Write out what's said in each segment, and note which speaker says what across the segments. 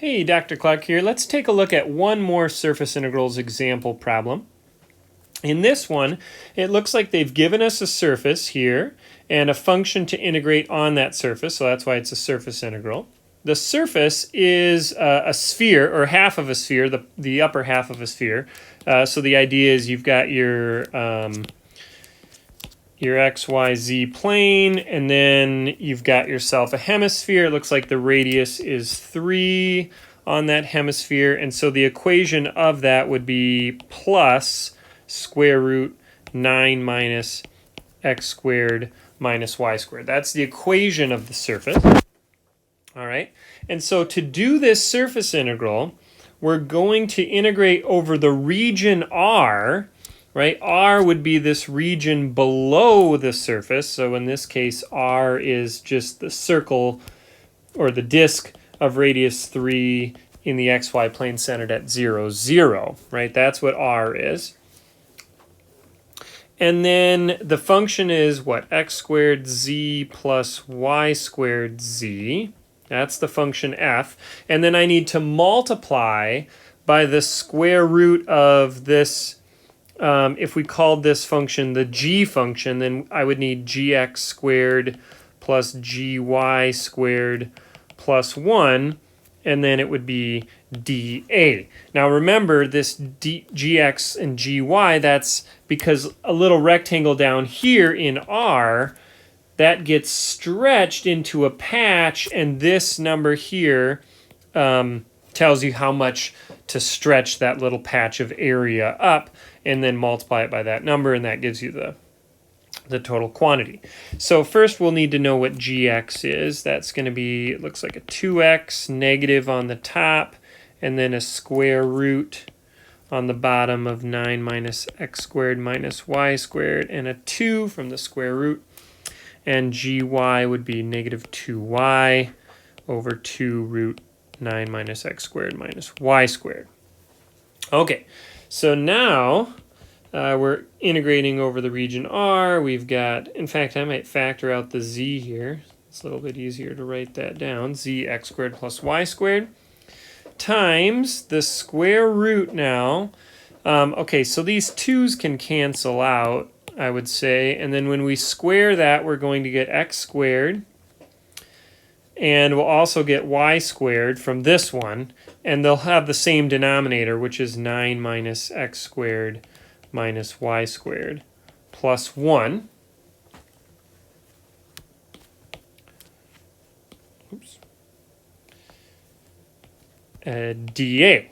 Speaker 1: Hey, Dr. Clark here. Let's take a look at one more surface integrals example problem. In this one, it looks like they've given us a surface here and a function to integrate on that surface, so that's why it's a surface integral. The surface is a sphere, or half of a sphere, the upper half of a sphere. So the idea is you've got your XYZ plane, and then you've got yourself a hemisphere. It looks like the radius is 3 on that hemisphere, and so the equation of that would be plus square root 9 minus x squared minus y squared. That's the equation of the surface. All right, and so to do this surface integral, we're going to integrate over the region R. Right, R would be this region below the surface. So in this case, R is just the circle or the disk of radius 3 in the xy plane centered at 0, 0. Right, that's what R is. And then the function is what? X squared z plus y squared z. That's the function f. And then I need to multiply by the square root of this. If we called this function the g function, then I would need gx squared plus gy squared plus 1, and then it would be dA. Now remember, this gx and gy, that's because a little rectangle down here in R, that gets stretched into a patch, and this number here tells you how much to stretch that little patch of area up, and then multiply it by that number, and that gives you the total quantity. So first we'll need to know what gx is. That's going to be, it looks like a 2x negative on the top, and then a square root on the bottom of 9 minus x squared minus y squared, and a 2 from the square root. And gy would be negative 2y over 2 root 9 minus x squared minus y squared. Okay, so now we're integrating over the region R. We've got, in fact, I might factor out the z here. It's a little bit easier to write that down. Z x squared plus y squared times the square root now. Okay, so these 2's can cancel out, I would say. And then when we square that, we're going to get x squared. And we'll also get y squared from this one. And they'll have the same denominator, which is 9 minus x squared minus y squared plus 1. Oops. dA.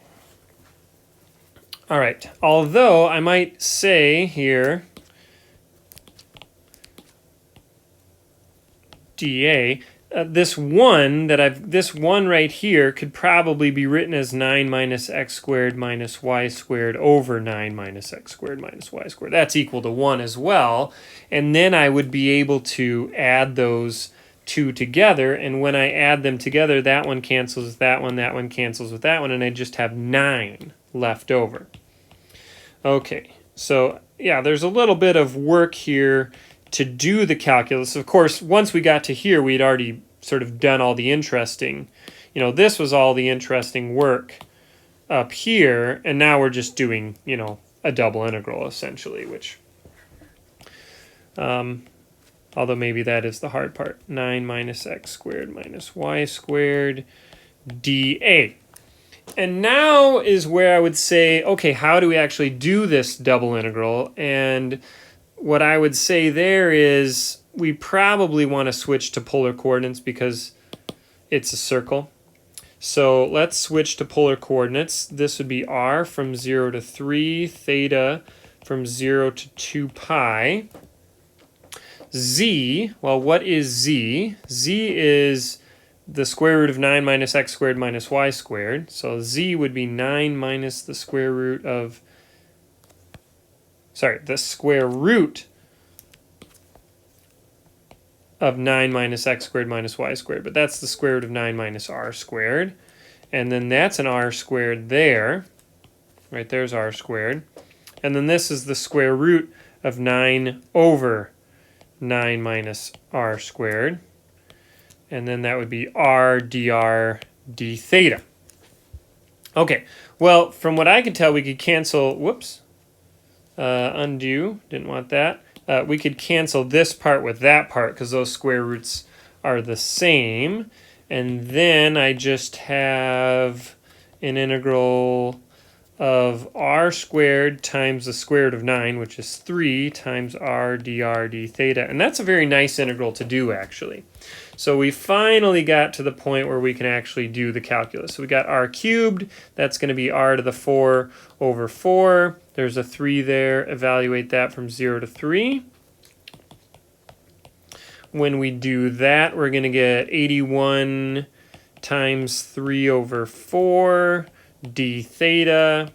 Speaker 1: All right, although I might say here dA, this one right here could probably be written as 9 minus x squared minus y squared over 9 minus x squared minus y squared. That's equal to 1 as well. And then I would be able to add those two together. And when I add them together, that one cancels with that one cancels with that one, and I just have 9 left over. Okay, so yeah, there's a little bit of work here to do the calculus. Of course, once we got to here, we'd already sort of done all the interesting, this was all the interesting work up here, and now we're just doing, a double integral essentially, which, although maybe that is the hard part. 9 minus x squared minus y squared dA. And now is where I would say, okay, how do we actually do this double integral? And what I would say there is we probably want to switch to polar coordinates because it's a circle. So let's switch to polar coordinates. This would be r from 0 to 3, theta from 0 to 2 pi. Z, well, what is z? Z is the square root of 9 minus x squared minus y squared. So z would be 9 minus the square root of, the square root of 9 minus x squared minus y squared. But that's the square root of 9 minus r squared. And then that's an r squared there. Right, there's r squared. And then this is the square root of 9 over 9 minus r squared. And then that would be r dr d theta. Okay, well, from what I could tell, we could cancel, whoops, undo, didn't want that. We could cancel this part with that part because those square roots are the same. And then I just have an integral of r squared times the square root of 9, which is 3 times r dr d theta. And that's a very nice integral to do, actually. So we finally got to the point where we can actually do the calculus. So we got r cubed. That's going to be r to the 4 over 4. There's a 3 there. Evaluate that from 0 to 3. When we do that, we're going to get 81 times 3 over 4 d theta.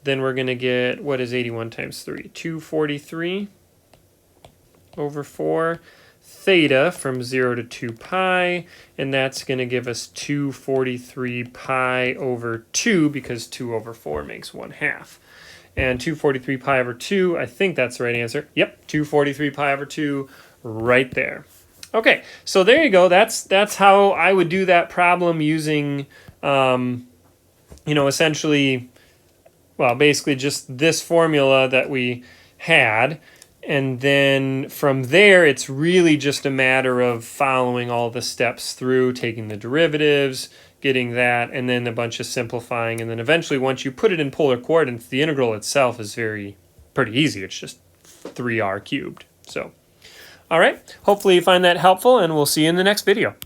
Speaker 1: Then we're going to get, what is 81 times 3? 243 over 4 theta from 0 to 2 pi, and that's going to give us 243 pi over 2 because 2 over 4 makes 1/2. And 243 pi over 2, I think that's the right answer. Yep, 243 pi over 2 right there. Okay, so there you go. That's how I would do that problem using, essentially, well, basically just this formula that we had. And then from there, it's really just a matter of following all the steps through, taking the derivatives, getting that, and then a bunch of simplifying. And then eventually, once you put it in polar coordinates, the integral itself is pretty easy. It's just 3r cubed. So, all right. Hopefully you find that helpful, and we'll see you in the next video.